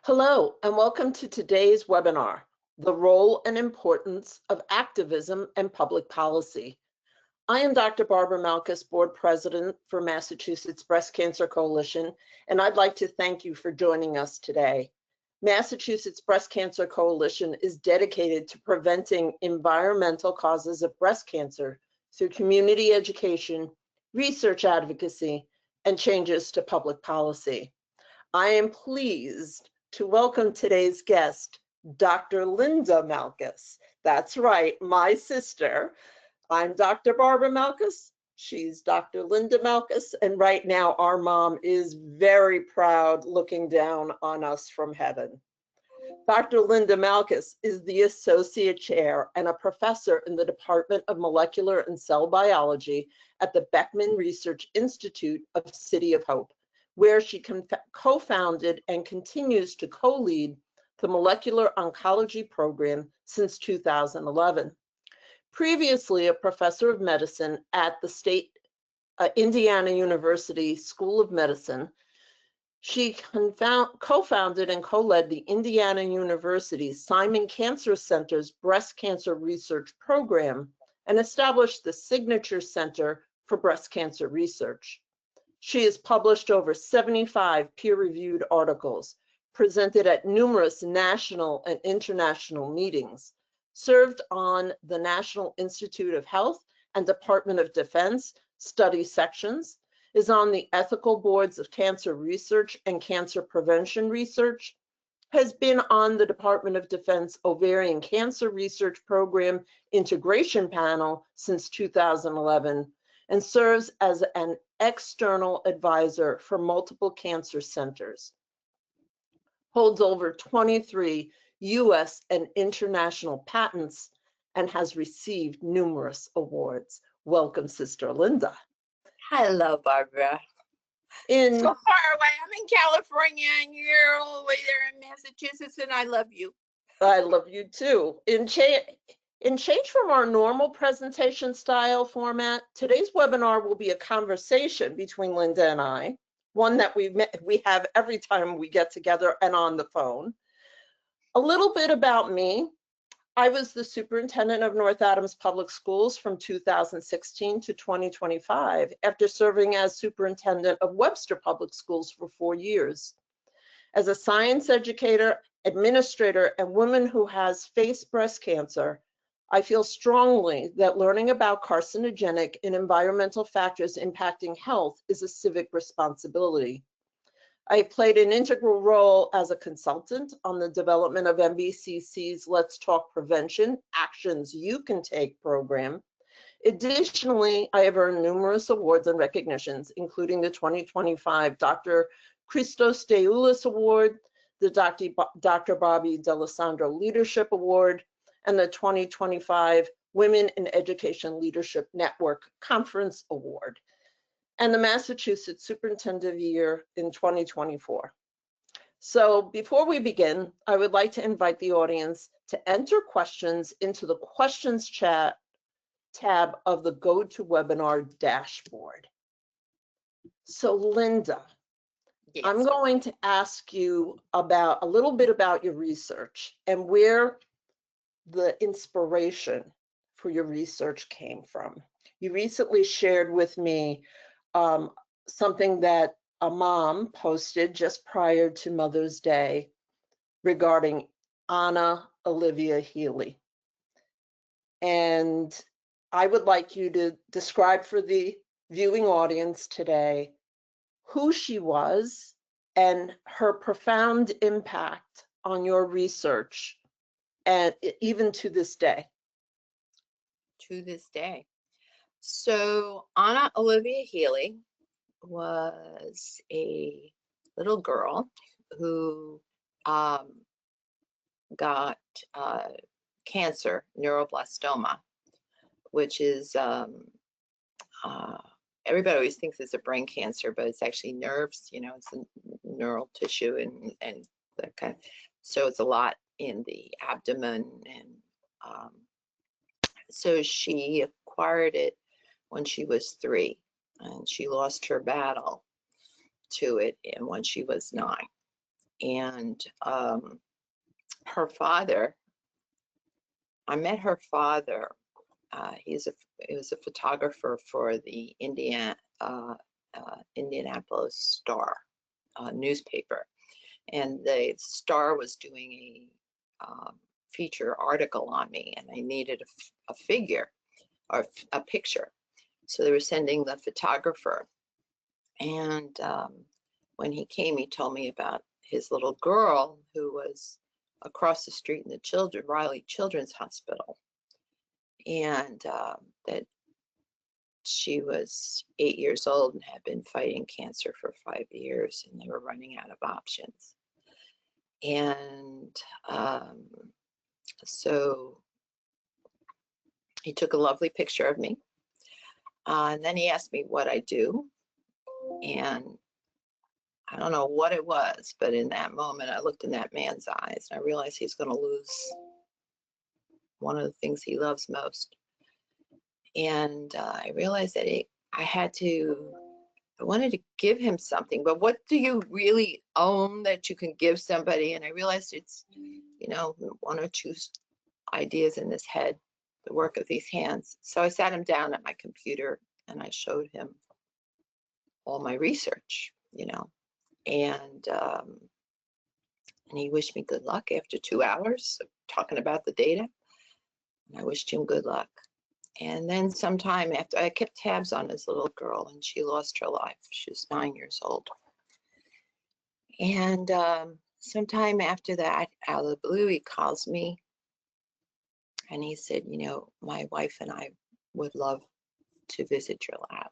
Hello, and welcome to today's webinar, The Role and Importance of Activism and Public Policy. I am Dr. Barbara Malkas, Board President for Massachusetts Breast Cancer Coalition, and I'd like to thank you for joining us today. Massachusetts Breast Cancer Coalition is dedicated to preventing environmental causes of breast cancer through community education, research advocacy, and changes to public policy. I am pleased to welcome today's guest, Dr. Linda Malkas. That's right, my sister. I'm Dr. Barbara Malkas. She's Dr. Linda Malkas. And right now, our mom is very proud looking down on us from heaven. Dr. Linda Malkas is the Associate Chair and a professor in the Department of Molecular and Cell Biology at the Beckman Research Institute of City of Hope, where she co-founded and continues to co-lead the Molecular Oncology Program since 2011. Previously a professor of medicine at the State Indiana University School of Medicine, she co-founded and co-led the Indiana University Simon Cancer Center's Breast Cancer Research Program and established the Signature Center for Breast Cancer Research. She has published over 75 peer-reviewed articles, presented at numerous national and international meetings, served on the National Institute of Health and Department of Defense study sections, is on the ethical boards of cancer research and cancer prevention research, has been on the Department of Defense Ovarian Cancer Research Program Integration Panel since 2011, and serves as an external advisor for multiple cancer centers. Holds over 23 US and international patents and has received numerous awards. Welcome, Sister Linda. Hello, Barbara. So far away. I'm in California and you're all the way there in Massachusetts, and I love you. I love you too. In change from our normal presentation style format, today's webinar will be a conversation between Linda and I, one that we have every time we get together and on the phone. A little bit about me. I was the superintendent of North Adams Public Schools from 2016 to 2025 after serving as superintendent of Webster Public Schools for 4 years. As a science educator, administrator, and woman who has faced breast cancer, I feel strongly that learning about carcinogenic and environmental factors impacting health is a civic responsibility. I played an integral role as a consultant on the development of MBCC's Let's Talk Prevention Actions You Can Take program. Additionally, I have earned numerous awards and recognitions, including the 2025 Dr. Christos Deulis Award, the Dr. Bobby D'Alessandro Leadership Award, and the 2025 Women in Education Leadership Network Conference Award, and the Massachusetts Superintendent of the Year in 2024. So before we begin, I would like to invite the audience to enter questions into the questions chat tab of the GoToWebinar dashboard. So Linda, Yes. I'm going to ask you about a little bit about your research and where the inspiration for your research came from. You recently shared with me something that a mom posted just prior to Mother's Day regarding Anna Olivia Healy. And I would like you to describe for the viewing audience today who she was and her profound impact on your research, and even to this day. To this day. So Anna Olivia Healy was a little girl who got cancer, neuroblastoma, which is, everybody always thinks it's a brain cancer, but it's actually nerves, you know, it's a neural tissue and that kind of, so it's a lot in the abdomen, and so she acquired it when she was 3, and she lost her battle to it when she was 9. And her father, I met her father. He was a photographer for the Indianapolis Star newspaper, and the Star was doing a feature article on me, and I needed a figure or a picture. So they were sending the photographer, and when he came, he told me about his little girl who was across the street in the Riley Children's Hospital, and that she was 8 years old and had been fighting cancer for 5 years, and they were running out of options. And so he took a lovely picture of me, and then he asked me what I do, and I don't know what it was, but in that moment, I looked in that man's eyes, and I realized he's going to lose one of the things he loves most. And I realized that I wanted to give him something, but what do you really own that you can give somebody? And I realized it's, one or two ideas in his head, the work of these hands. So I sat him down at my computer and I showed him all my research, and he wished me good luck after 2 hours of talking about the data. And I wished him good luck. And then sometime after, I kept tabs on his little girl, and she lost her life. She was 9 years old. And sometime after that, out of the blue, he calls me, and he said, my wife and I would love to visit your lab.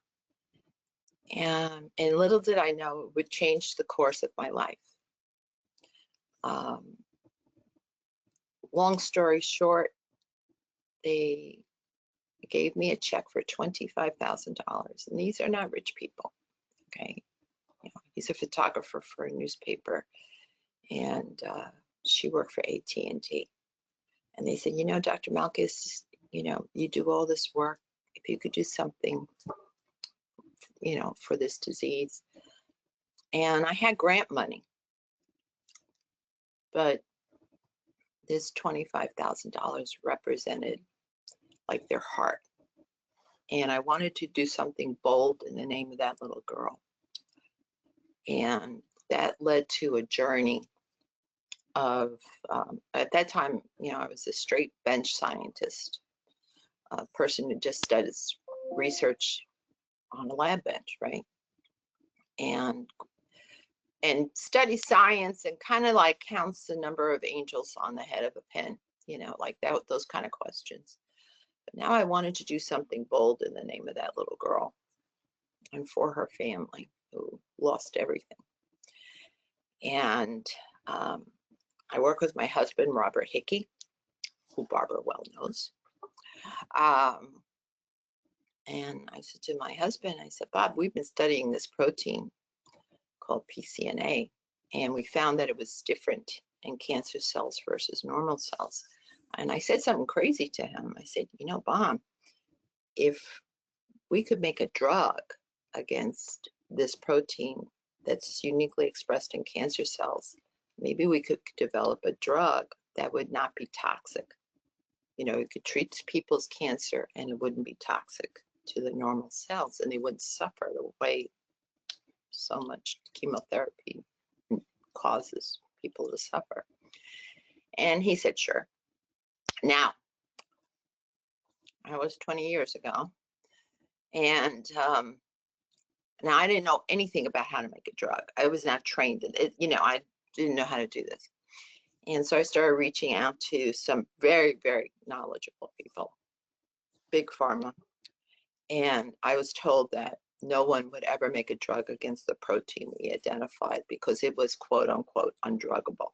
And little did I know it would change the course of my life. Long story short, they gave me a check for $25,000, and these are not rich people. Okay, he's a photographer for a newspaper, and she worked for AT&T. And they said, Dr. Malkas, you do all this work. If you could do something, for this disease. And I had grant money, but this $25,000 represented like their heart. And I wanted to do something bold in the name of that little girl. And that led to a journey of, at that time, I was a straight bench scientist, a person who just does research on a lab bench, right? And study science and kind of like counts the number of angels on the head of a pen, like that, those kind of questions. But now I wanted to do something bold in the name of that little girl and for her family who lost everything. And I work with my husband, Robert Hickey, who Barbara well knows. And I said to my husband, I said, Bob, we've been studying this protein called PCNA, and we found that it was different in cancer cells versus normal cells. And I said something crazy to him. I said, Bob, if we could make a drug against this protein that's uniquely expressed in cancer cells, maybe we could develop a drug that would not be toxic. It could treat people's cancer and it wouldn't be toxic to the normal cells, and they wouldn't suffer the way so much chemotherapy causes people to suffer. And he said, sure. Now, that was 20 years ago. And now I didn't know anything about how to make a drug. I was not trained in it. I didn't know how to do this. And so I started reaching out to some very, very knowledgeable people, big pharma. And I was told that no one would ever make a drug against the protein we identified because it was quote unquote undruggable.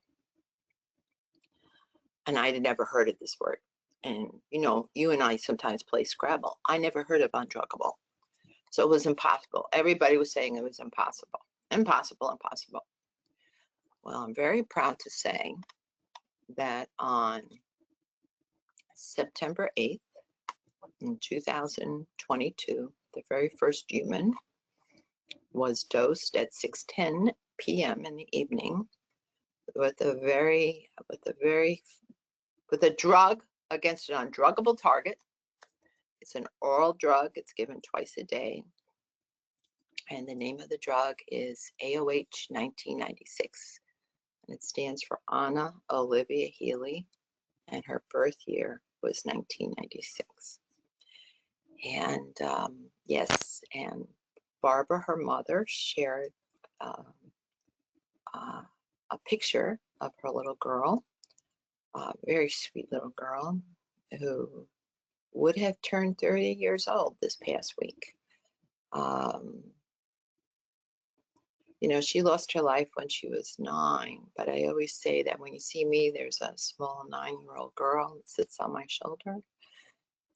And I had never heard of this word. And you and I sometimes play Scrabble. I never heard of undruggable. So it was impossible. Everybody was saying it was impossible. Impossible, impossible. Well, I'm very proud to say that on September 8th in 2022, the very first human was dosed at 6:10 p.m. in the evening with a drug against an undruggable target. It's an oral drug. It's given twice a day. And the name of the drug is AOH 1996. And it stands for Anna Olivia Healy. And her birth year was 1996. And yes, and Barbara, her mother, shared a picture of her little girl, a very sweet little girl who would have turned 30 years old this past week. You know, she lost her life when she was 9, but I always say that when you see me, there's a small 9-year-old girl that sits on my shoulder.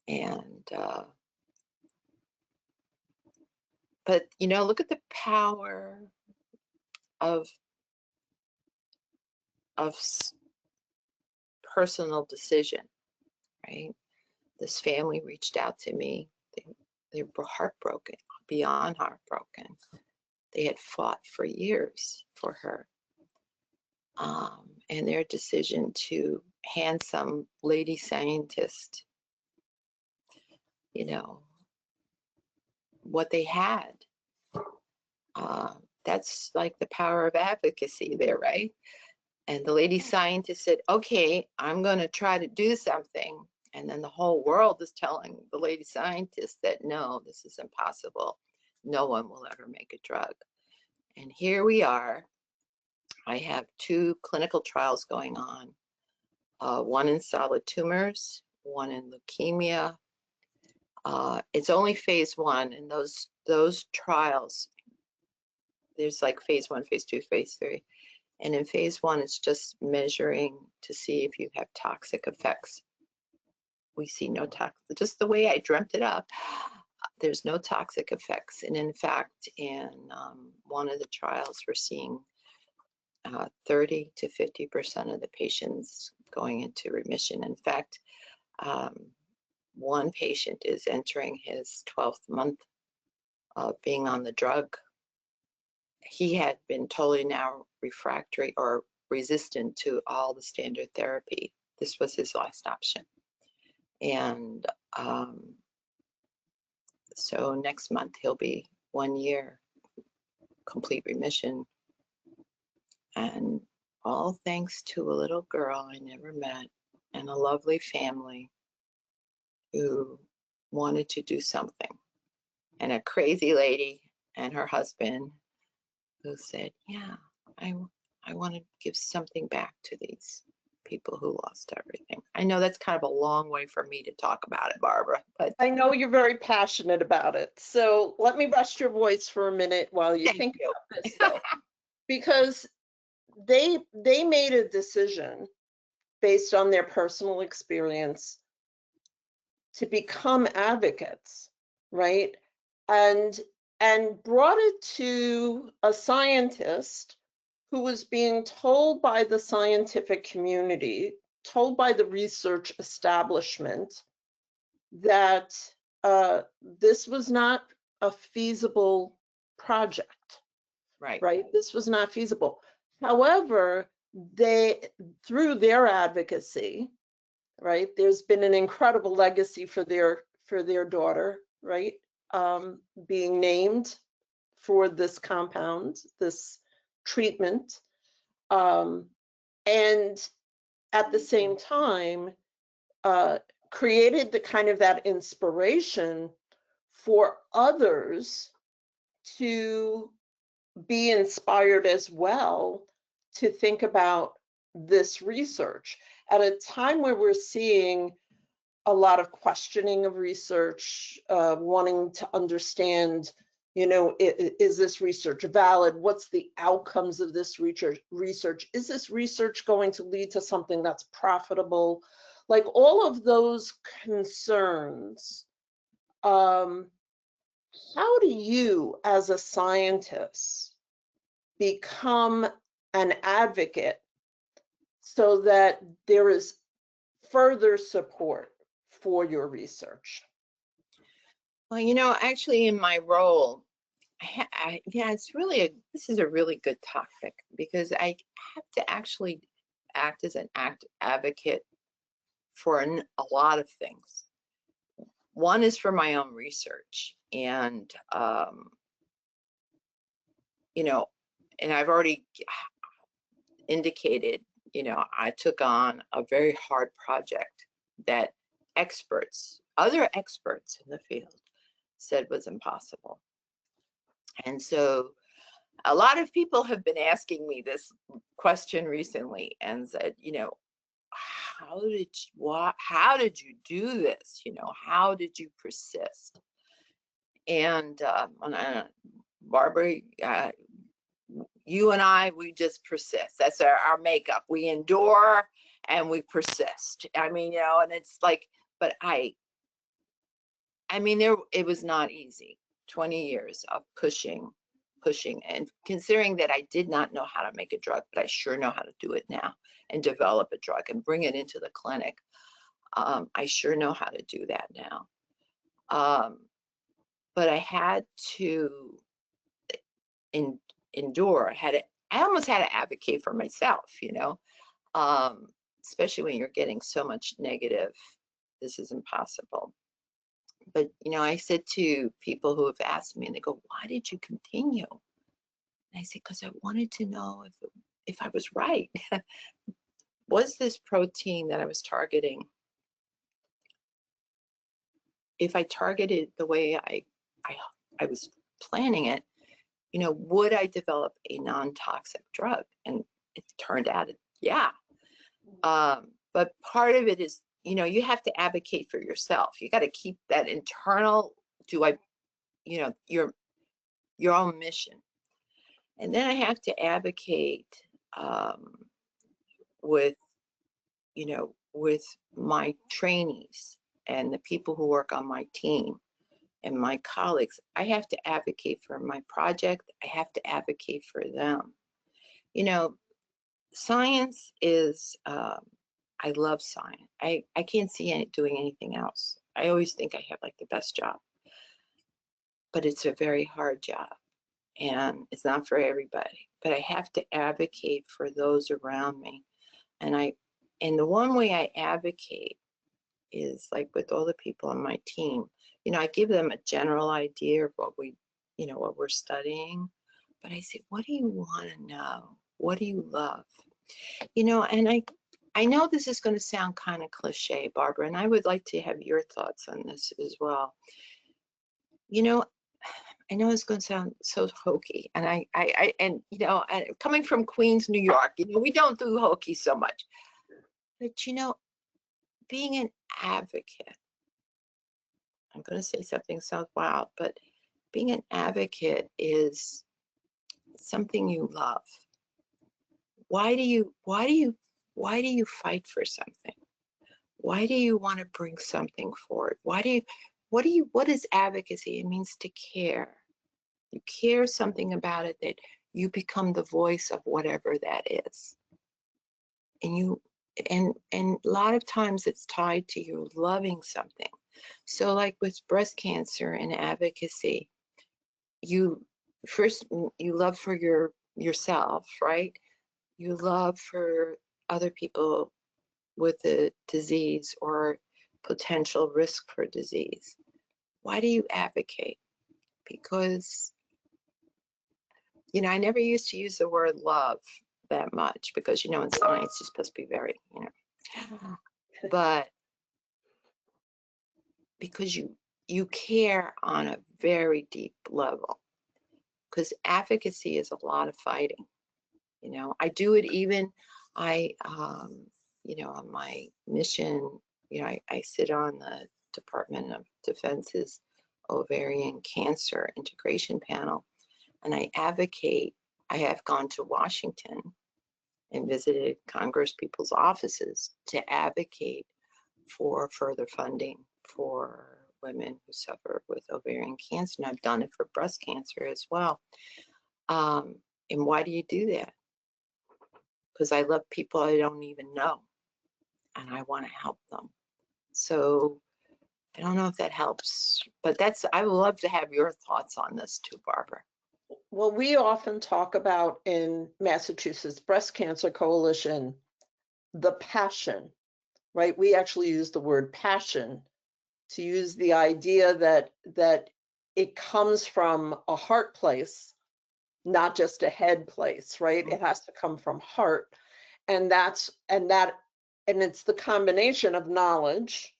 And, but, you know, look at the power of personal decision, right? This family reached out to me. They were heartbroken, beyond heartbroken. They had fought for years for her. And their decision to hand some lady scientist, you know, what they had. That's like the power of advocacy there, right? And the lady scientist said, okay, I'm going to try to do something. And then the whole world is telling the lady scientist that, no, this is impossible. No one will ever make a drug. And here we are. I have 2 clinical trials going on, one in solid tumors, one in leukemia. It's only phase 1, and those trials, there's like phase 1, phase 2, phase 3. And in phase 1, it's just measuring to see if you have toxic effects. We see no toxic, just the way I dreamt it up. There's no toxic effects. And in fact, in one of the trials, we're seeing 30 to 50% of the patients going into remission. In fact, one patient is entering his 12th month of being on the drug. He had been totally now refractory or resistant to all the standard therapy. This was his last option. And so next month he'll be 1 year complete remission. And all thanks to a little girl I never met and a lovely family who wanted to do something. And a crazy lady and her husband who said, yeah, I want to give something back to these people who lost everything. I know that's kind of a long way for me to talk about it, Barbara, but I know you're very passionate about it. So let me rest your voice for a minute while you think about this, though. Because they made a decision based on their personal experience to become advocates, right? And brought it to a scientist who was being told by the scientific community, told by the research establishment, that this was not a feasible project. Right? This was not feasible. However, through their advocacy, right, there's been an incredible legacy for their daughter, right, being named for this compound, this treatment, and at the same time created the kind of that inspiration for others to be inspired as well to think about this research at a time where we're seeing a lot of questioning of research, wanting to understand, you know, is this research valid? What's the outcomes of this research? Is this research going to lead to something that's profitable? Like all of those concerns, how do you, as a scientist, become an advocate so that there is further support for your research? Well, you know, actually in my role yeah, this is a really good topic, because I have to actually act as an advocate for a lot of things. One is for my own research, and you know, and I've already indicated, I took on a very hard project that other experts in the field said was impossible. And so a lot of people have been asking me this question recently and said, how did you do this? How did you persist? And Barbara, you and I, we just persist. That's our makeup. We endure and we persist. I mean, and it's like, but it was not easy. 20 years of pushing, and considering that I did not know how to make a drug, but I sure know how to do it now and develop a drug and bring it into the clinic. I sure know how to do that now. But I had to endure. I almost had to advocate for myself, especially when you're getting so much negative, this is impossible. But, I said to people who have asked me, and they go, why did you continue? And I said, because I wanted to know if I was right. Was this protein that I was targeting, if I targeted the way I was planning it, would I develop a non-toxic drug? And it turned out, yeah. But part of it is, you have to advocate for yourself. You got to keep that internal, your own mission. And then I have to advocate with my trainees and the people who work on my team and my colleagues. I have to advocate for my project. I have to advocate for them. Science is, I love science. I can't see doing anything else. I always think I have like the best job, but it's a very hard job and it's not for everybody. But I have to advocate for those around me. And the one way I advocate is like with all the people on my team, I give them a general idea of what we're studying, but I say, what do you want to know? What do you love? And I know this is going to sound kind of cliche, Barbara, and I would like to have your thoughts on this as well. I know it's going to sound so hokey, and and coming from Queens, New York, we don't do hokey so much. But being an advocate, I'm going to say something sounds wild, but being an advocate is something you love. Why do you fight for something? Why do you want to bring something forward? What is advocacy? It means to care. You care something about it, that you become the voice of whatever that is. And a lot of times it's tied to you loving something. So like with breast cancer and advocacy, you love for yourself, right? You love for other people with the disease or potential risk for disease. Why do you advocate? Because, I never used to use the word love that much because, in science, you're supposed to be very, but because you care on a very deep level, because advocacy is a lot of fighting. I do it even, on my mission, I sit on the Department of Defense's Ovarian Cancer Integration Panel, and I advocate. I have gone to Washington and visited Congress people's offices to advocate for further funding for women who suffer with ovarian cancer, and I've done it for breast cancer as well. And why do you do that? Because I love people I don't even know, and I want to help them. So I don't know if that helps, but I would love to have your thoughts on this too, Barbara. Well, we often talk about in Massachusetts Breast Cancer Coalition, the passion, right? We actually use the word passion to use the idea that it comes from a heart place, not just a head place, right? It has to come from heart. And it's the combination of knowledge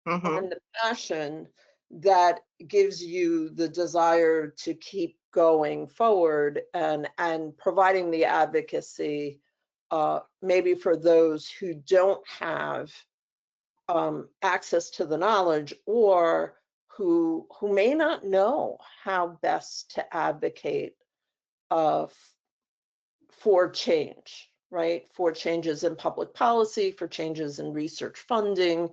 and the passion that gives you the desire to keep going forward and providing the advocacy, maybe for those who don't have access to the knowledge, or who may not know how best to advocate for change, right? For changes in public policy, for changes in research funding,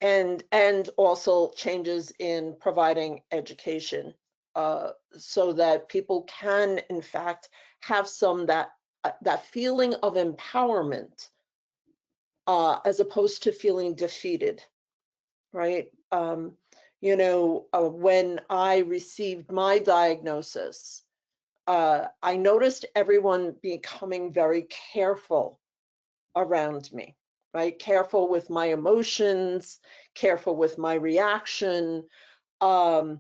and also changes in providing education, so that people can, in fact, have that feeling of empowerment, as opposed to feeling defeated, right? When I received my diagnosis, I noticed everyone becoming very careful around me, right? Careful with my emotions, careful with my reaction, and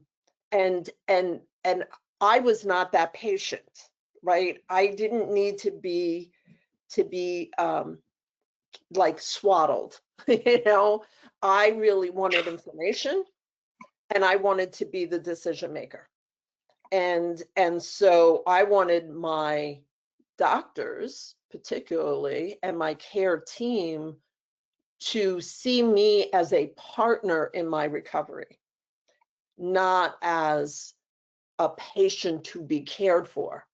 I was not that patient, right? I didn't need to be like swaddled, I really wanted information, and I wanted to be the decision maker. And so I wanted my doctors, particularly, and my care team to see me as a partner in my recovery, not as a patient to be cared for.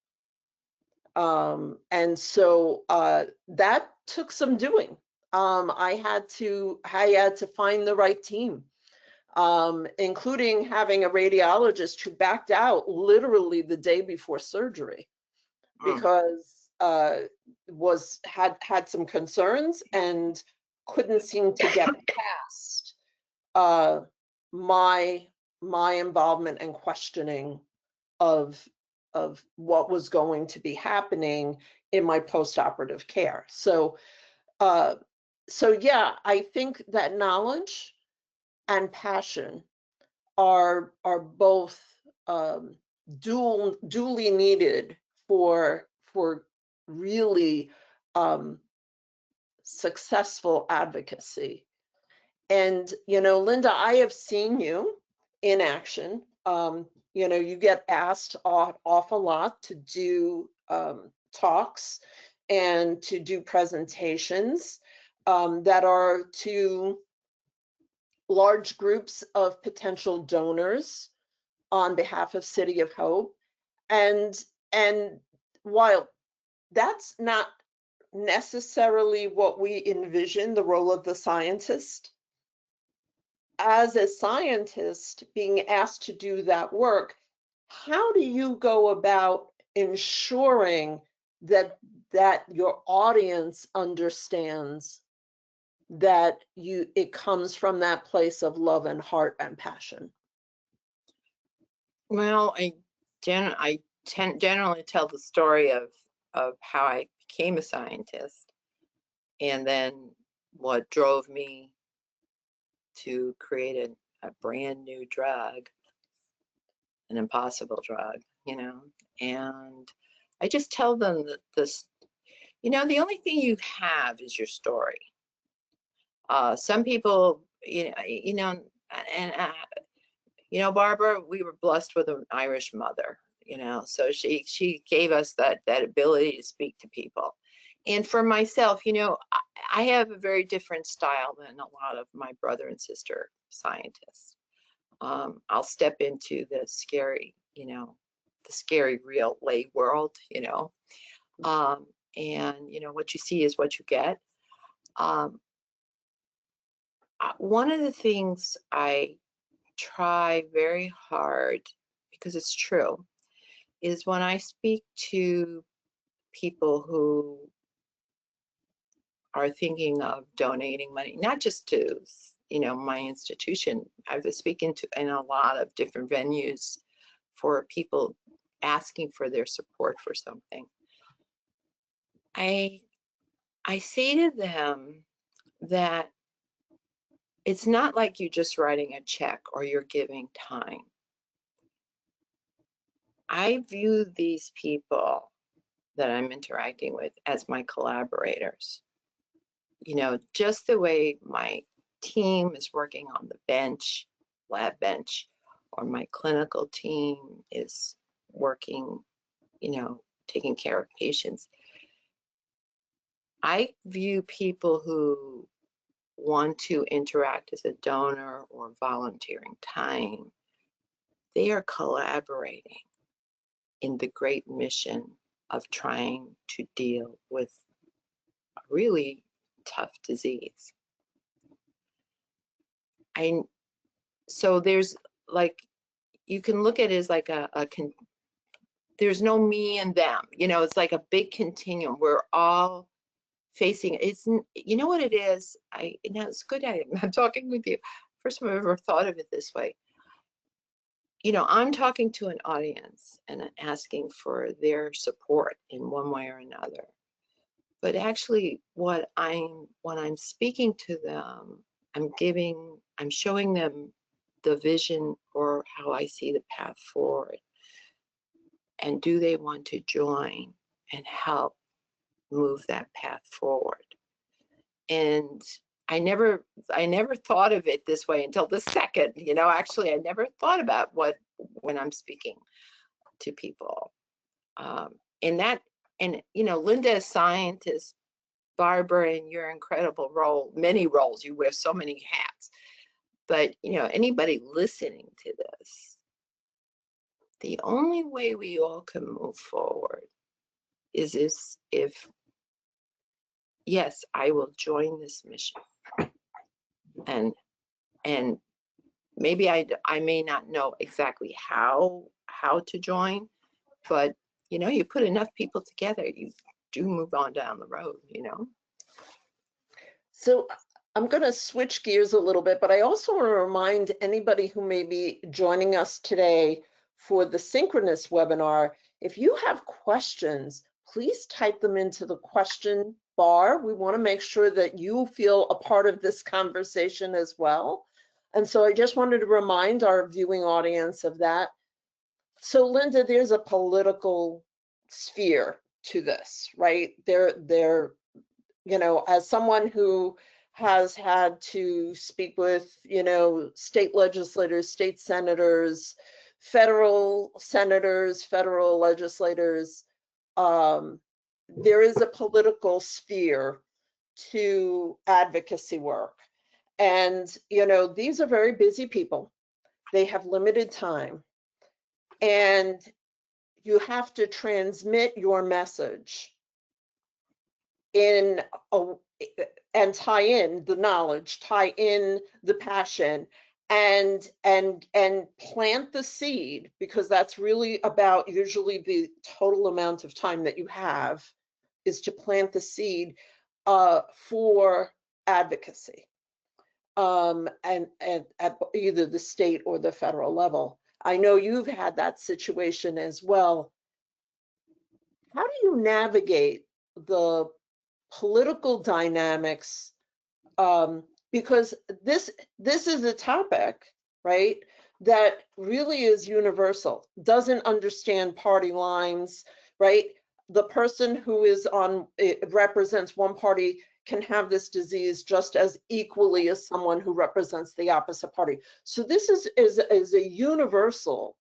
And so that took some doing. I had to find the right team, including having a radiologist who backed out literally the day before surgery, because had some concerns and couldn't seem to get past my involvement and questioning of what was going to be happening in my postoperative care. So yeah, I think that knowledge and passion are both duly needed for really successful advocacy. And Linda, I have seen you in action. You get asked awful lot to do talks and to do presentations that are to large groups of potential donors on behalf of City of Hope. And while that's not necessarily what we envision the role of the scientist, as a scientist being asked to do that work, how do you go about ensuring that your audience understands that it comes from that place of love and heart and passion? Well, I generally tell the story of how I became a scientist, and then what drove me to create a brand new drug, an impossible drug, and I just tell them that the only thing you have is your story. Some people, Barbara, we were blessed with an Irish mother, so she gave us that ability to speak to people. And for myself, I have a very different style than a lot of my brother and sister scientists. I'll step into the scary real lay world, and what you see is what you get. One of the things I try very hard, because it's true, is when I speak to people who are thinking of donating money, not just to my institution. I've been speaking to in a lot of different venues for people asking for their support for something, I say to them that it's not like you just writing a check or you're giving time. I view these people that I'm interacting with as my collaborators. You know, just the way my team is working on the bench, lab bench, or my clinical team is working, you know, taking care of patients. I view people who want to interact as a donor or volunteering time, they are collaborating in the great mission of trying to deal with a really tough disease. So there's like, you can look at it as like there's no me and them, you know, it's like a big continuum. We're all facing, you know what it is? It's good I'm talking with you. First time I've ever thought of it this way. You know, I'm talking to an audience and asking for their support in one way or another. But actually when I'm speaking to them, I'm showing them the vision or how I see the path forward. And do they want to join and help move that path forward? And I never thought of it this way until the second, you know, actually I never thought about when I'm speaking to people. And you know, Linda is scientist, Barbara in your incredible role, many roles, you wear so many hats. But you know, anybody listening to this, the only way we all can move forward is if yes, I will join this mission. And maybe I may not know exactly how to join, but you know, you put enough people together, you do move on down the road, you know. So I'm going to switch gears a little bit, but I also want to remind anybody who may be joining us today for the synchronous webinar, if you have questions, please type them into the question bar. We want to make sure that you feel a part of this conversation as well. And so I just wanted to remind our viewing audience of that. So Linda, there's a political sphere to this, right? There, you know, as someone who has had to speak with, you know, state legislators, state senators, federal senators, federal legislators, there is a political sphere to advocacy work. And, you know, these are very busy people. They have limited time. And you have to transmit your message and tie in the knowledge, tie in the passion, and plant the seed, because that's really about usually the total amount of time that you have is to plant the seed for advocacy, and at either the state or the federal level. I know you've had that situation as well. How do you navigate the political dynamics? Because this is a topic, right, that really is universal, doesn't understand party lines, right? The person who is represents one party can have this disease just as equally as someone who represents the opposite party. So this is a universal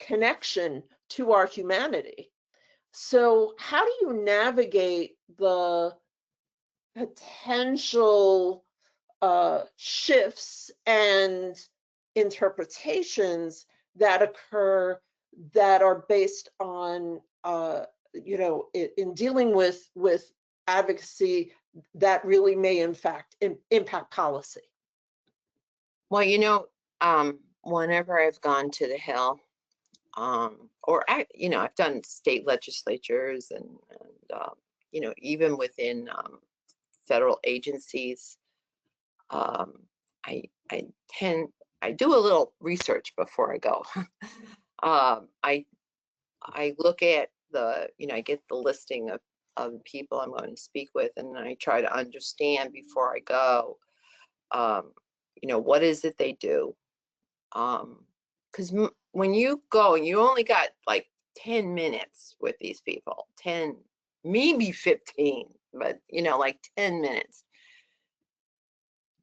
connection to our humanity. So how do you navigate the potential shifts and interpretations that occur that are based on, you know, in dealing with advocacy that really may in fact impact policy? Well, you know, whenever I've gone to the Hill, you know, I've done state legislatures and you know, even within federal agencies, I tend, I do a little research before I go. I look at the, I get the listing of people I'm going to speak with, and I try to understand before I go, what is it they do? Because when you go and you only got like 10 minutes with these people, 10, maybe 15, but like 10 minutes,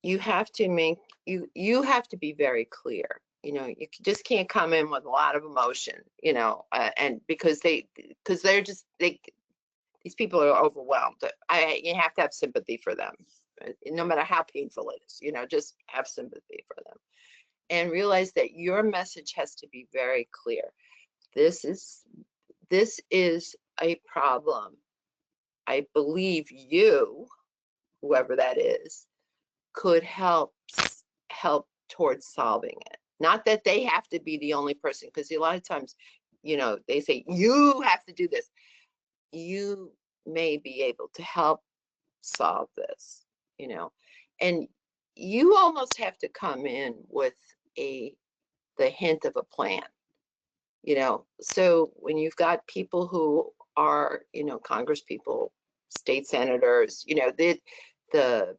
you have to make, you have to be very clear. You just can't come in with a lot of emotion, and because they're just, these people are overwhelmed. You have to have sympathy for them, no matter how painful it is, just have sympathy for them and realize that your message has to be very clear. This is a problem. I believe you, whoever that is, could help towards solving it. Not that they have to be the only person, because a lot of times, they say, you have to do this. You may be able to help solve this, and you almost have to come in with the hint of a plan, so when you've got people who are, Congress people, state senators, the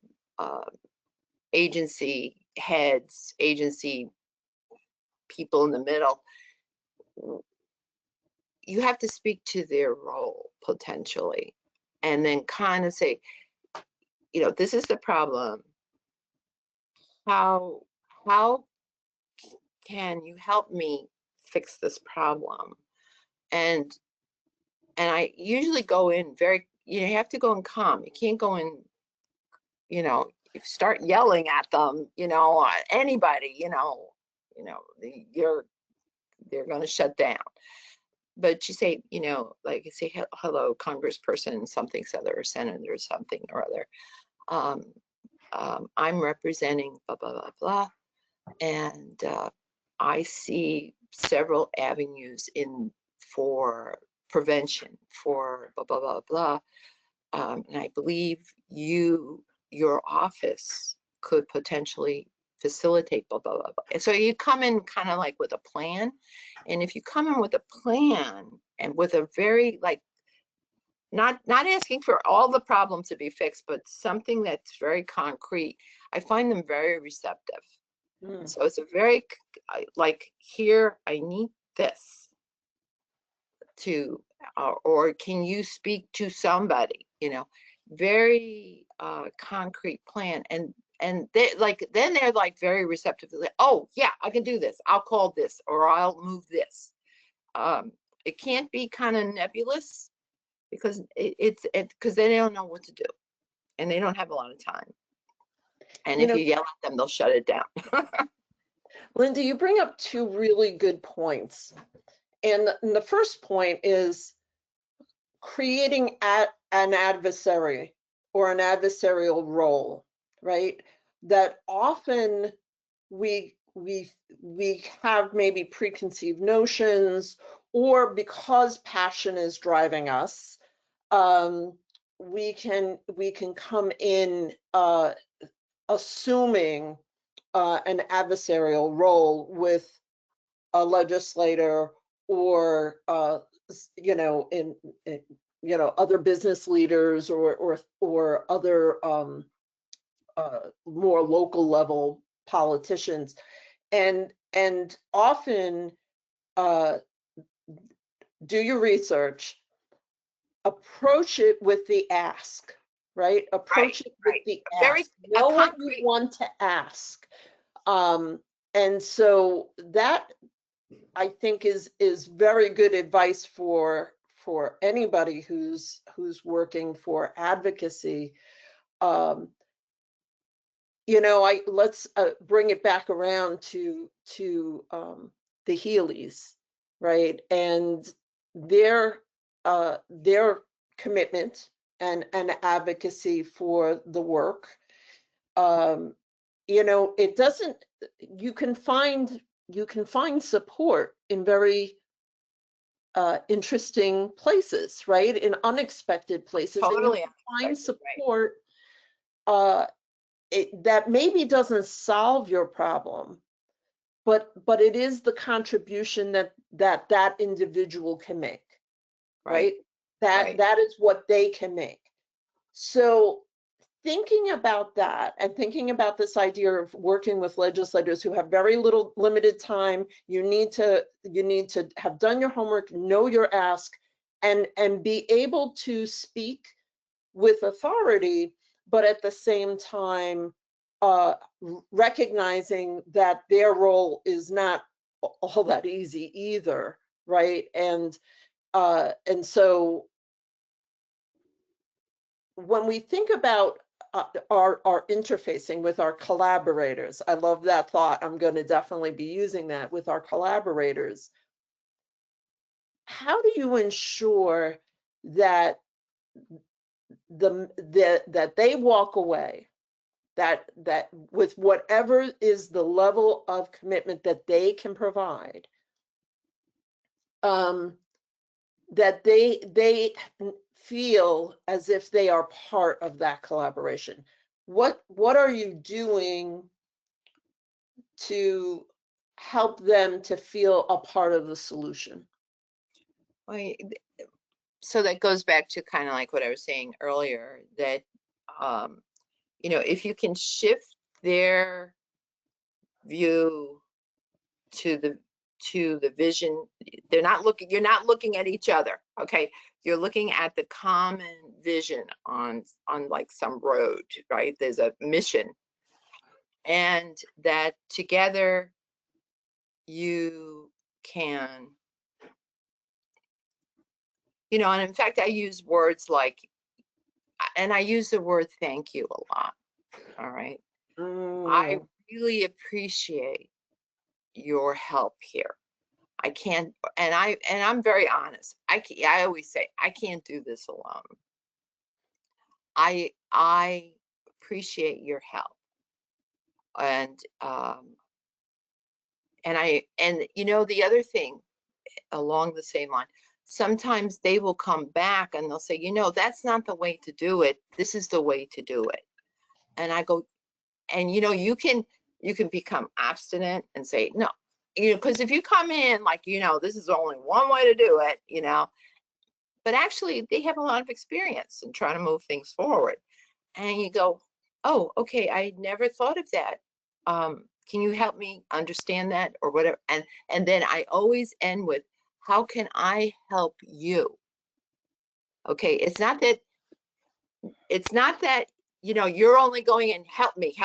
agency heads, agency people in the middle, you have to speak to their role potentially, and then kind of say, this is the problem. How can you help me fix this problem? And I usually go in very, you have to go in calm. You can't go in, if you start yelling at them, anybody, they're going to shut down. But you say, like you say, hello, Congressperson, something, other, Senator, something or other. I'm representing blah, blah, blah, blah. And I see several avenues for prevention, for blah, blah, blah, blah. And I believe your office could potentially facilitate blah, blah, blah, blah. And so you come in kind of like with a plan. And if you come in with a plan and with a very, like, not asking for all the problems to be fixed, but something that's very concrete, I find them very receptive. So it's a very, like, here, I need this to, or can you speak to somebody, very concrete plan. And they then they're like very receptive to, like, oh yeah, I can do this. I'll call this, or I'll move this. It can't be kind of nebulous, because because they don't know what to do, and they don't have a lot of time. And if you yell at them, they'll shut it down. Linda, you bring up two really good points. And the first point is creating an adversary or an adversarial role, right? That often we have maybe preconceived notions, or because passion is driving us, we can come in assuming an adversarial role with a legislator, or in other business leaders, or other more local level politicians, and often do your research, approach it with the ask, right? Approach it with the ask. Know what you want to ask. And so that, I think, is very good advice for anybody who's working for advocacy. Let's bring it back around to the Healy's, right? And their commitment and advocacy for the work. It doesn't, you can find support in very interesting places, right? In unexpected places. Totally. And you find support that maybe doesn't solve your problem, but it is the contribution that individual can make, right? That is what they can make. So thinking about that and thinking about this idea of working with legislators who have very limited time, you need to have done your homework, know your ask, and be able to speak with authority, but at the same time recognizing that their role is not all that easy either, right? And so when we think about our interfacing with our collaborators, I love that thought. I'm going to definitely be using that with our collaborators. How do you ensure that that they walk away, that with whatever is the level of commitment that they can provide, that they feel as if they are part of that collaboration? What are you doing to help them to feel a part of the solution? Well, so that goes back to kind of like what I was saying earlier, that you know, if you can shift their view to the vision, you're not looking at each other, okay? You're looking at the common vision on like some road, right? There's a mission, and that together you can, you know, and in fact, I use words like, and I use the word thank you a lot, all right? I really appreciate your help here. I can't, and I'm very honest. I always say, I can't do this alone. I appreciate your help. And you know, the other thing along the same line, sometimes they will come back and they'll say, you know, that's not the way to do it. This is the way to do it. And I go, and you know, you can become obstinate and say, no, you know, because if you come in like, you know, this is only one way to do it, you know, but actually they have a lot of experience in trying to move things forward. And you go, oh, okay, I never thought of that. Can you help me understand that or whatever? And then I always end with, how can I help you? Okay, it's not that, you know, you're only going and help me.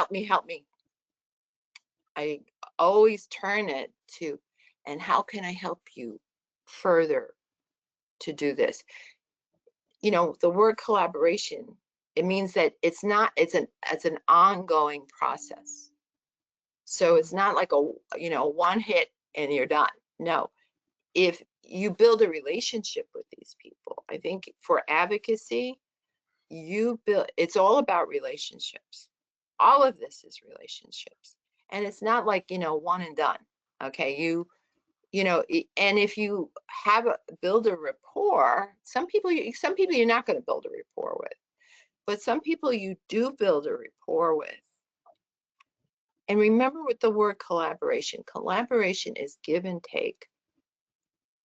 I always turn it to, and how can I help you further to do this? You know, the word collaboration, it means that it's an ongoing process. So it's not like a, you know, one hit and you're done. No, if you build a relationship with these people, I think for advocacy, it's all about relationships. All of this is relationships. And it's not like, you know, one and done. Okay, you know, and if you build a rapport, some people you're not going to build a rapport with, but some people you do build a rapport with. And remember with the word collaboration is give and take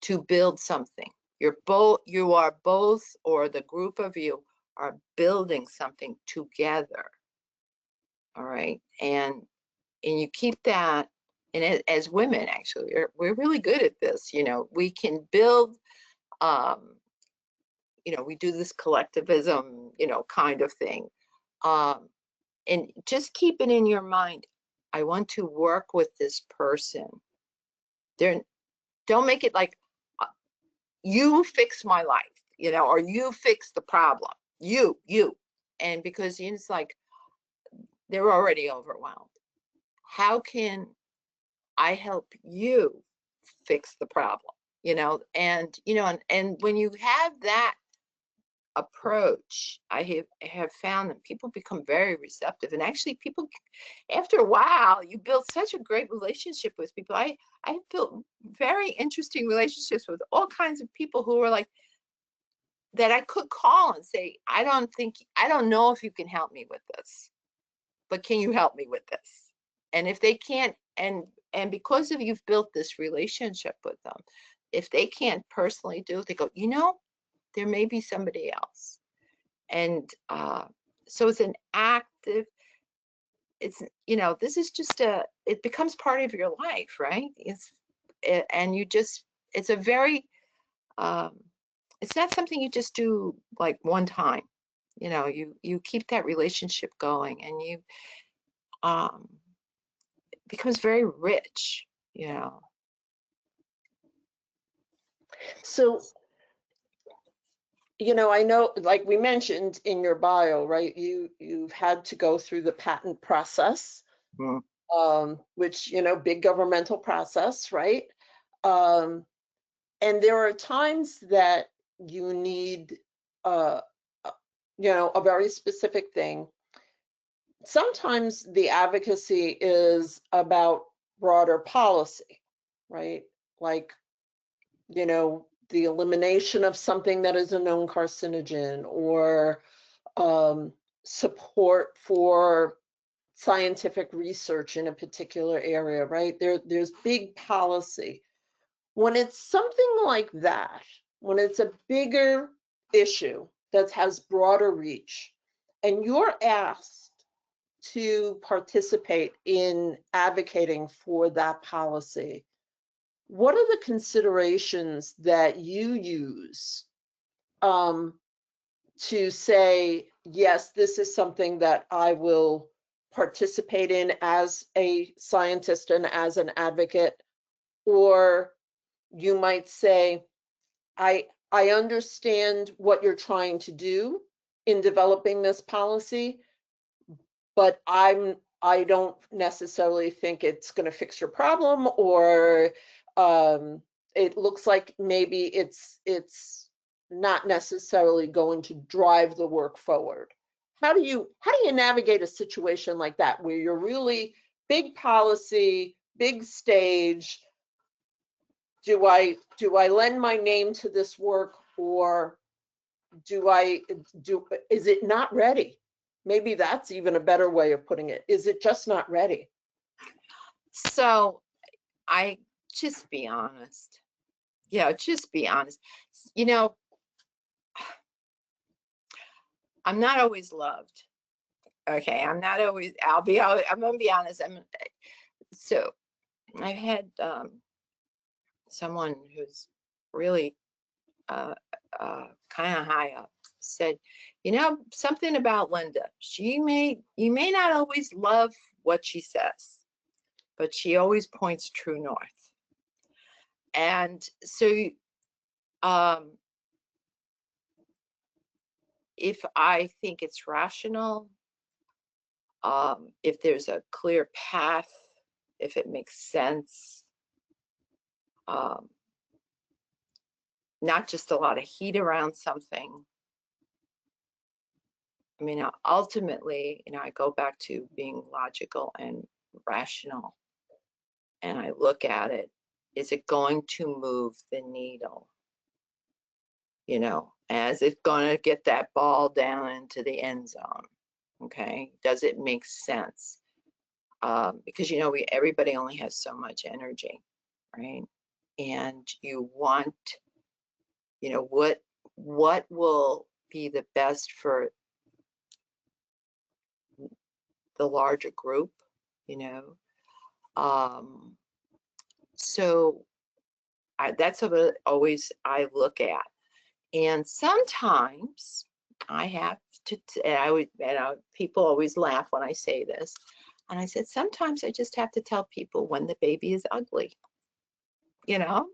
to build something. You are both, or the group of you are building something together. All right, and you keep that. And as women, actually, we're really good at this. You know, we can build, you know, we do this collectivism, you know, kind of thing. And just keep it in your mind. I want to work with this person. Don't make it like, you fix my life, you know, or you fix the problem. You. And because it's like, they're already overwhelmed. How can I help you fix the problem? You know, and you know, and when you have that approach, I have found that people become very receptive. And actually people, after a while, you build such a great relationship with people. I built very interesting relationships with all kinds of people who were like, that I could call and say, I don't know if you can help me with this, but can you help me with this? And if they can't, and and because of you've built this relationship with them, if they can't personally do it, they go, you know, there may be somebody else. And so it's an active, it's, you know, this is just it becomes part of your life, right? And you just, it's a very, it's not something you just do like one time. You know, you keep that relationship going, and you, it becomes very rich, you know. So, you know, I know, like we mentioned in your bio, right? You've had to go through the patent process, which, you know, big governmental process, right? And there are times that you need, you know, a very specific thing. Sometimes the advocacy is about broader policy, right? Like, you know, the elimination of something that is a known carcinogen, or support for scientific research in a particular area, right? There's big policy. When it's something like that, when it's a bigger issue that has broader reach, and you're asked to participate in advocating for that policy, what are the considerations that you use to say, yes, this is something that I will participate in as a scientist and as an advocate? Or you might say, I understand what you're trying to do in developing this policy, but I don't necessarily think it's going to fix your problem, or it looks like maybe it's not necessarily going to drive the work forward. How do you navigate a situation like that, where you're really big policy, big stage? Do I lend my name to this work, or is it not ready? Maybe that's even a better way of putting it. Is it just not ready? So I just be honest. Yeah, just be honest. You know, I'm not always loved. Okay, I'm not always, I'm gonna be honest. So I've had someone who's really kind of high up said, you know, something about Linda. You may not always love what she says, but she always points true north. And so if I think it's rational, if there's a clear path, if it makes sense, not just a lot of heat around something. I mean, ultimately, you know, I go back to being logical and rational, and I look at it. Is it going to move the needle? You know, is it going to get that ball down into the end zone? Okay, does it make sense? Because, you know, everybody only has so much energy, right? And you want, you know, what will be the best for the larger group, you know? So that's always I look at. And sometimes I have to, and people always laugh when I say this. And I said, sometimes I just have to tell people when the baby is ugly, you know?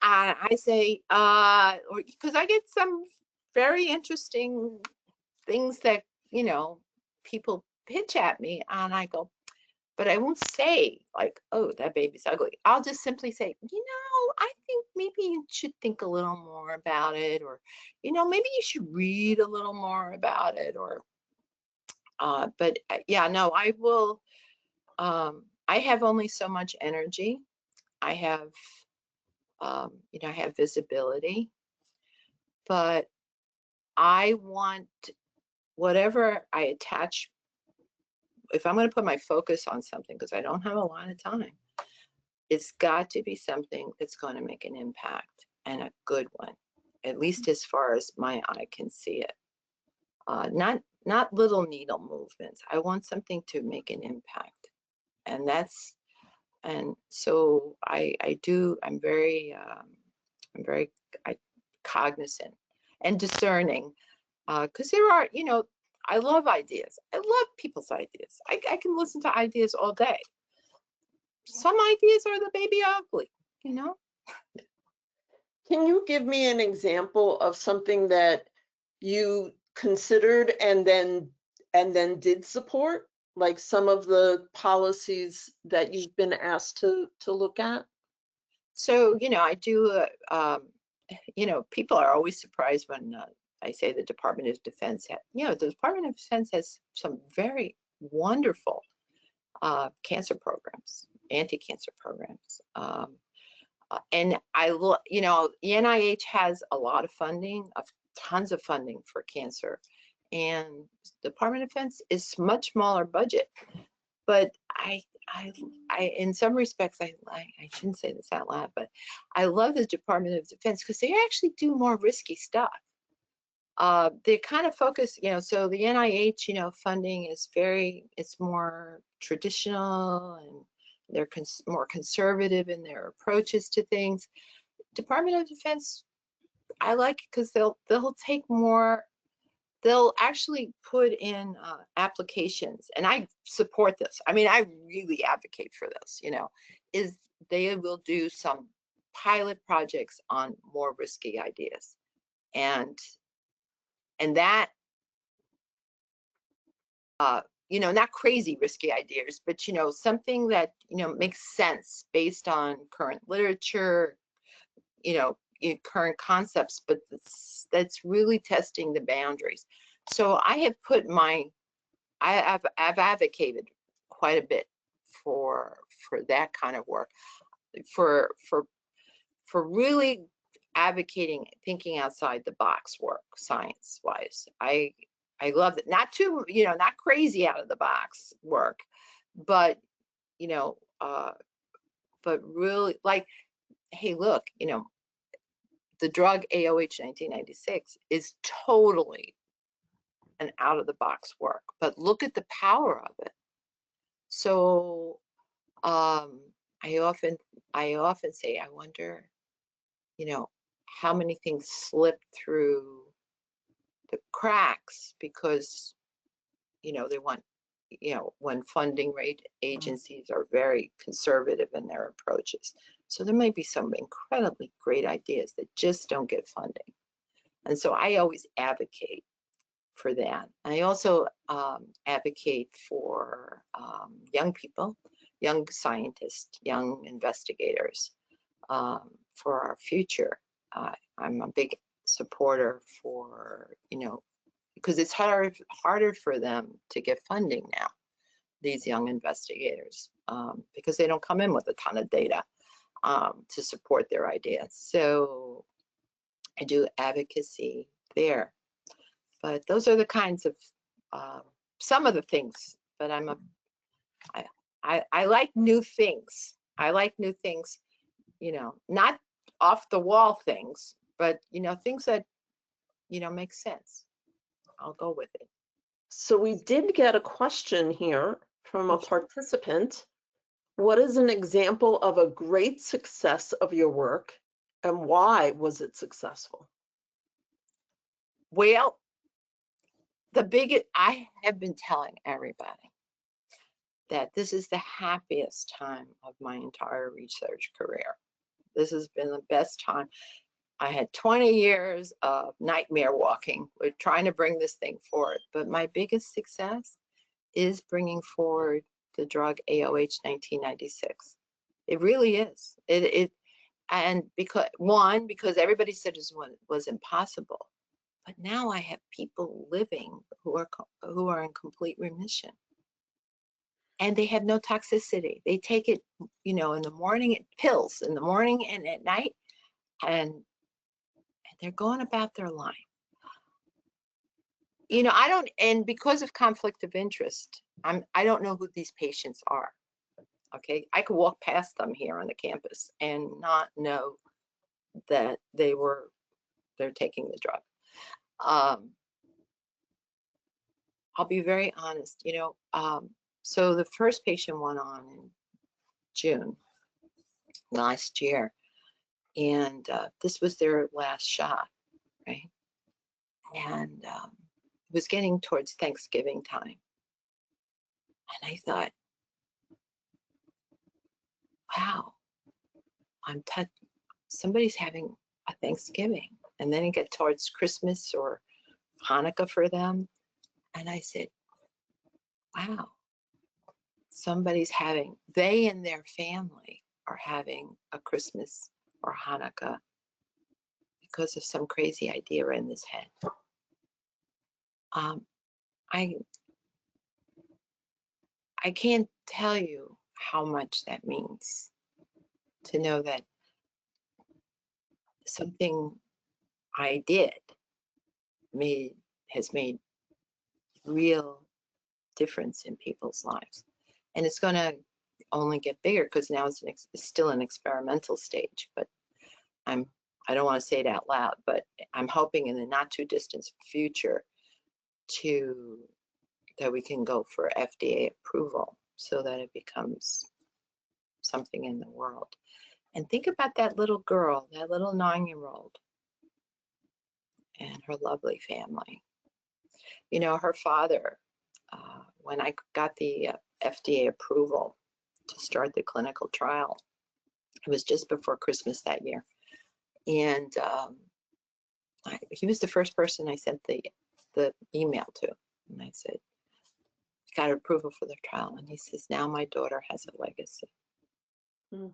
I say, because I get some very interesting things that, you know, people pitch at me, and I go, but I won't say like, oh, that baby's ugly. I'll just simply say, you know, I think maybe you should think a little more about it, or, you know, maybe you should read a little more about it, or, but yeah, no, I will, I have only so much energy. I have, you know, I have visibility, but I want whatever I attach, if I'm going to put my focus on something, because I don't have a lot of time, it's got to be something that's going to make an impact, and a good one, at least as far as my eye can see it. Not little needle movements. I want something to make an impact, and so I'm very cognizant and discerning, because there are, I love ideas. I love people's ideas. I can listen to ideas all day. Some ideas are the baby ugly, Can you give me an example of something that you considered and then did support, like some of the policies that you've been asked to look at? So, I do, people are always surprised when I say the Department of Defense, the Department of Defense has some very wonderful cancer programs, anti-cancer programs. And the NIH has a lot of funding, tons of funding for cancer. And the Department of Defense is much smaller budget. But I in some respects, I shouldn't say this out loud, but I love the Department of Defense because they actually do more risky stuff. They kind of focus, so the NIH, funding is it's more traditional, and they're more conservative in their approaches to things. Department of Defense, I like it because they'll take more. They'll actually put in applications, and I support this. I mean, I really advocate for this, is they will do some pilot projects on more risky ideas. And that, not crazy risky ideas, but, something that, makes sense based on current literature, current concepts, but that's really testing the boundaries. So I have I've advocated quite a bit for that kind of work, for really advocating thinking outside the box work, science wise. I love it. Not too, not crazy out of the box work, but but really, like, hey, look, the drug AOH 1996 is totally an out of the box work, but look at the power of it. So I often say, I wonder, how many things slip through the cracks because, they want, when funding rate agencies are very conservative in their approaches. So there might be some incredibly great ideas that just don't get funding. And so I always advocate for that. I also advocate for young people, young scientists, young investigators for our future. I'm a big supporter for, because it's harder for them to get funding now, these young investigators, because they don't come in with a ton of data to support their ideas. So I do advocacy there. But those are the kinds of some of the things. But I like new things. I like new things, not off the wall things, but things that make sense. I'll go with it. So we did get a question here from a participant. What is an example of a great success of your work, and why was it successful? Well, I have been telling everybody that this is the happiest time of my entire research career. This has been the best time. I had 20 years of nightmare walking with trying to bring this thing forward, but my biggest success is bringing forward the drug AOH 1996. It really is. And because everybody said it was impossible, but now I have people living who are in complete remission, and they have no toxicity. They take it, in the morning, pills in the morning and at night, and they're going about their life. And because of conflict of interest, I don't know who these patients are. Okay, I could walk past them here on the campus and not know that they're taking the drug. I'll be very honest, so the first patient went on in June last year, and this was their last shot, right? And it was getting towards Thanksgiving time. And I thought, wow, somebody's having a Thanksgiving. And then it get towards Christmas or Hanukkah for them. And I said, wow, they and their family are having a Christmas or Hanukkah because of some crazy idea in this head. I can't tell you how much that means to know that something I did has made real difference in people's lives. And it's going to only get bigger because now it's still an experimental stage, but I don't want to say it out loud, but I'm hoping in the not too distant future that we can go for FDA approval so that it becomes something in the world. And think about that little girl, that little 9-year-old and her lovely family. Her father, when I got the FDA approval to start the clinical trial, it was just before Christmas that year. And he was the first person I sent the email to. And I said, got approval for the trial. And he says, now my daughter has a legacy. Mm.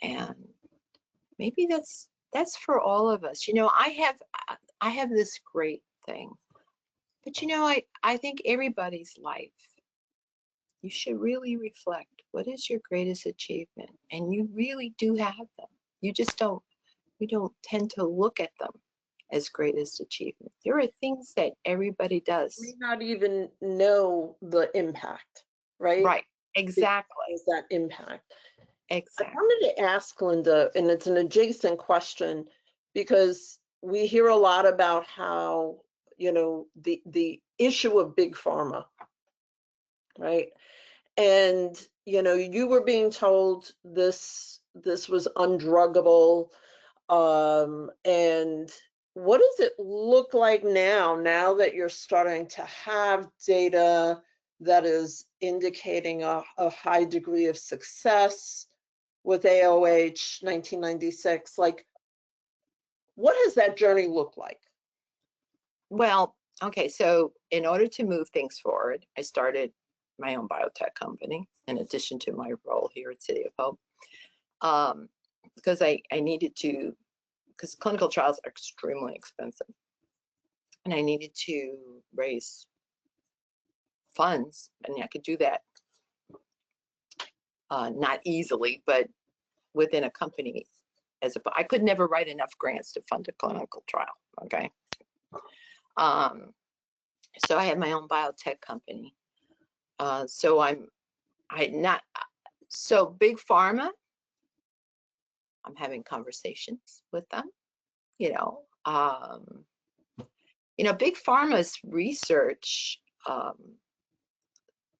And maybe that's for all of us. I have this great thing. But I think everybody's life, you should really reflect, what is your greatest achievement? And you really do have them. We don't tend to look at them as greatest achievement. There are things that everybody does. We not even know the impact, right? Right, exactly. Is that impact. Exactly. I wanted to ask Linda, and it's an adjacent question, because we hear a lot about how, the issue of big pharma, right? And, you were being told this was undruggable. And what does it look like now that you're starting to have data that is indicating a high degree of success with AOH 1996? Like, what has that journey looked like? Well, okay, so in order to move things forward, I started my own biotech company in addition to my role here at City of Hope, because I needed to, because clinical trials are extremely expensive, and I needed to raise funds, and I could do that not easily, but within a company. I could never write enough grants to fund a clinical trial. Okay, so I have my own biotech company. So big pharma, I'm having conversations with them. Big pharma's research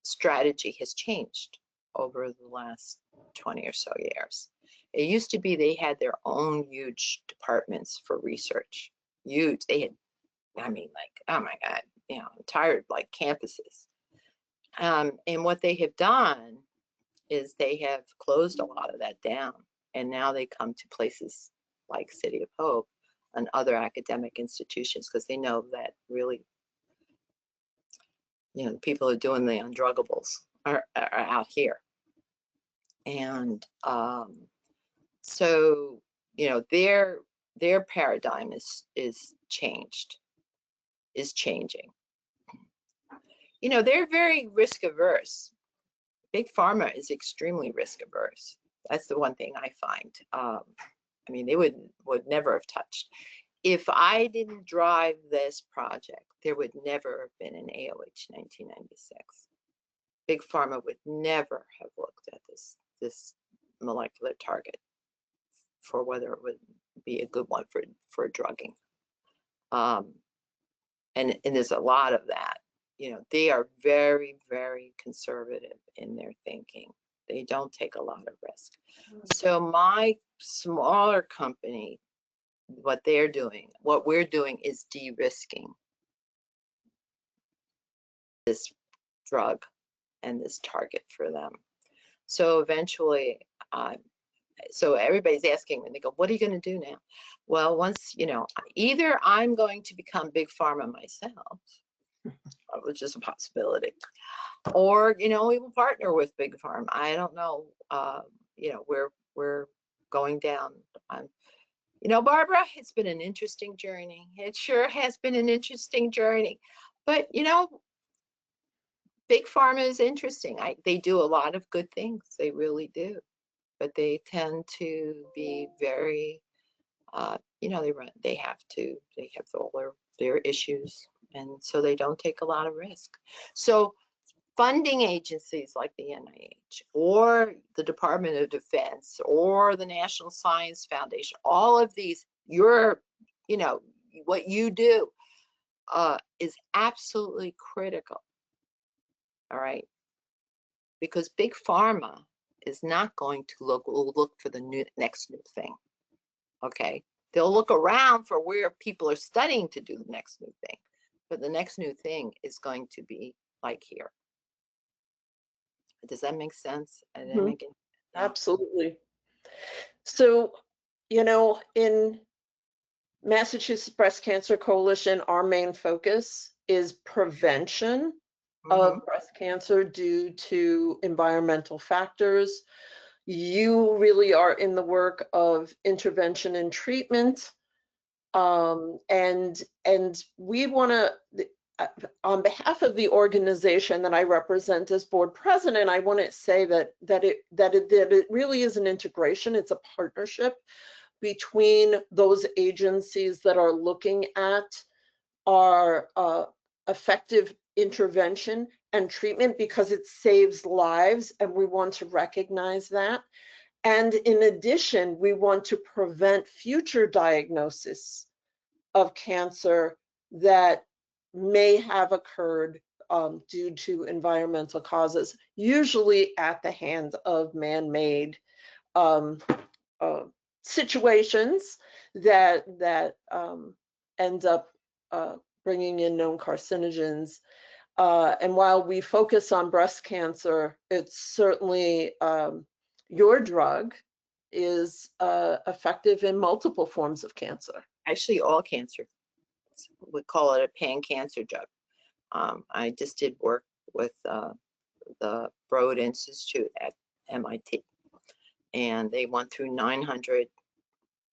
strategy has changed over the last 20 or so years. It used to be they had their own huge departments for research. Huge. They had, oh my God, entire campuses. And what they have done is they have closed a lot of that down. And now they come to places like City of Hope and other academic institutions because they know that really, the people who are doing the undruggables are out here. And so, their paradigm is changing. They're very risk averse. Big pharma is extremely risk averse. That's the one thing I find. They would never have touched. If I didn't drive this project, there would never have been an AOH 1996. Big Pharma would never have looked at this molecular target for whether it would be a good one for drugging. And there's a lot of that. You know, they are very, very conservative in their thinking. They don't take a lot of risk. So my smaller company, what we're doing is de-risking this drug and this target for them. So eventually, so everybody's asking when they go, what are you going to do now? Well, once, you know, either I'm going to become Big Pharma myself, which is a possibility, or, you know, we will partner with Big Pharma. I don't know. You know, we're going down. You know, Barbara, it's been an interesting journey. It sure has been an interesting journey. But, you know, Big Pharma is interesting. They do a lot of good things. They really do. But they tend to be very, you know, they have all their issues. And so they don't take a lot of risk. So funding agencies like the NIH or the Department of Defense or the National Science Foundation, all of these, you know, what you do is absolutely critical. All right. Because Big Pharma is not going to look for the next new thing. Okay. They'll look around for where people are studying to do the next new thing. But the next new thing is going to be like here. Does that make sense? Absolutely. So, you know, in Massachusetts Breast Cancer Coalition, our main focus is prevention of breast cancer due to environmental factors. You really are in the work of intervention and treatment. And we want to, on behalf of the organization that I represent as board president, I want to say that it really is an integration. It's a partnership between those agencies that are looking at our effective intervention and treatment, because it saves lives, and we want to recognize that. And in addition, we want to prevent future diagnosis of cancer that may have occurred due to environmental causes, usually at the hand of man-made situations that end up bringing in known carcinogens. And while we focus on breast cancer, it's certainly your drug is effective in multiple forms of cancer. Actually, all cancer. We call it a pan-cancer drug. I just did work with the Broad Institute at MIT, and they went through 900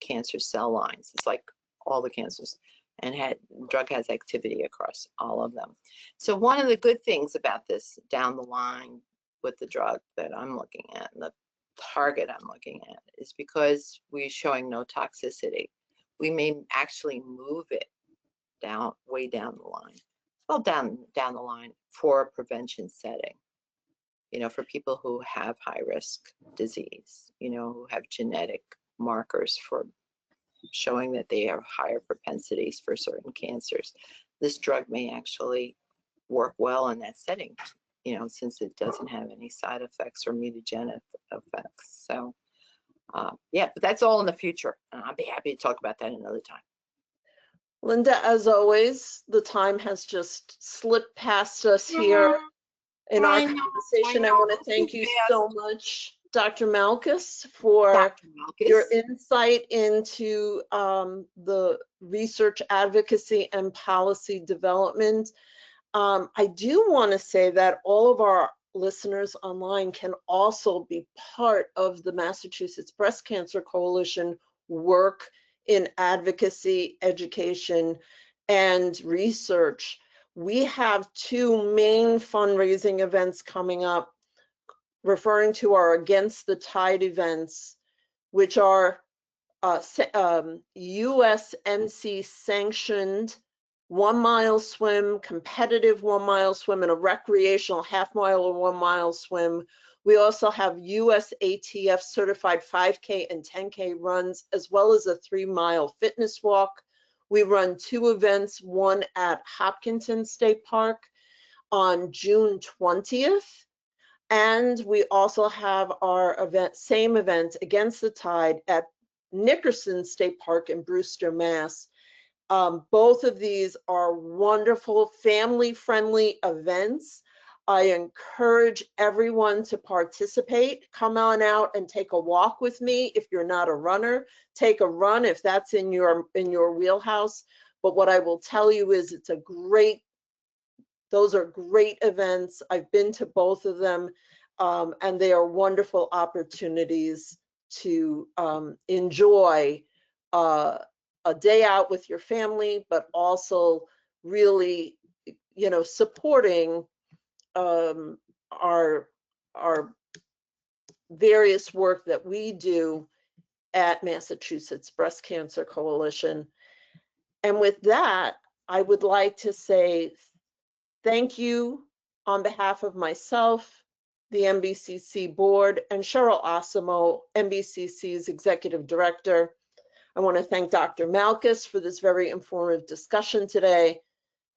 cancer cell lines. It's like all the cancers, and the drug has activity across all of them. So one of the good things about this down the line with the drug that I'm looking at, and the target I'm looking at, is because we're showing no toxicity, we may actually move it way down the line. Well, down the line for a prevention setting, you know, for people who have high risk disease, you know, who have genetic markers for showing that they have higher propensities for certain cancers. This drug may actually work well in that setting, you know, since it doesn't have any side effects or mutagenic effects. So yeah, but that's all in the future. I'll be happy to talk about that another time. Linda, as always, the time has just slipped past us here in our conversation. I want to thank you so much, Dr. Malkas, for your insight into the research advocacy and policy development. I do want to say that all of our listeners online can also be part of the Massachusetts Breast Cancer Coalition work in advocacy, education, and research. We have two main fundraising events coming up, referring to our Against the Tide events, which are USMC sanctioned 1-mile swim, competitive 1-mile swim, and a recreational half-mile or 1-mile swim. We also have USATF certified 5K and 10K runs, as well as a 3-mile fitness walk. We run 2 events, one at Hopkinton State Park on June 20th. And we also have our event, same event, Against the Tide at Nickerson State Park in Brewster, Mass. Both of these are wonderful family-friendly events. I encourage everyone to participate. Come on out and take a walk with me. If you're not a runner, take a run if that's in your wheelhouse. But what I will tell you is those are great events. I've been to both of them, and they are wonderful opportunities to enjoy a day out with your family, but also really, supporting our various work that we do at Massachusetts Breast Cancer Coalition. And with that, I would like to say thank you on behalf of myself, the MBCC board, and Cheryl Osimo, MBCC's executive director. I want to thank Dr. Malkas for this very informative discussion today.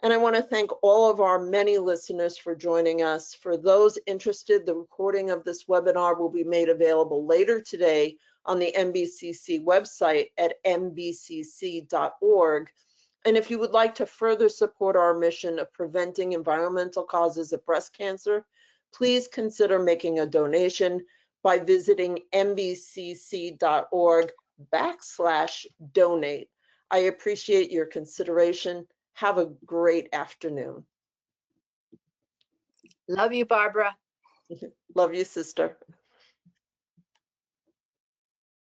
And I want to thank all of our many listeners for joining us. For those interested, the recording of this webinar will be made available later today on the MBCC website at mbcc.org. And if you would like to further support our mission of preventing environmental causes of breast cancer, please consider making a donation by visiting mbcc.org/donate. I appreciate your consideration. Have a great afternoon. Love you, Barbara. Love you, sister.